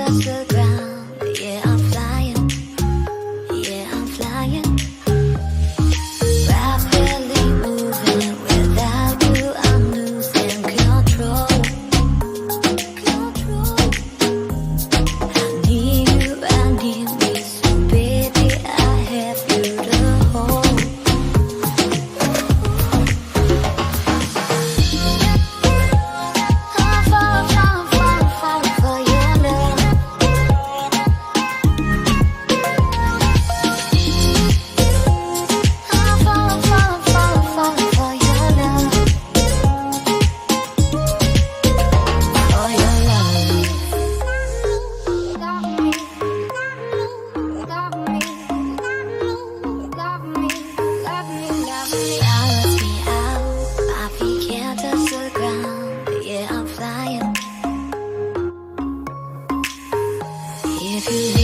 touch the ground. Yeah, I'm flying. Yeah, I'm flying. Rapidly moving. Without you, I'm losing control. I need me. So baby, I have you to hold. I'm falling for your love. I'm falling for your love. For your love. Balance me out. My feet can't touch the ground. Yeah, I'm flying. If you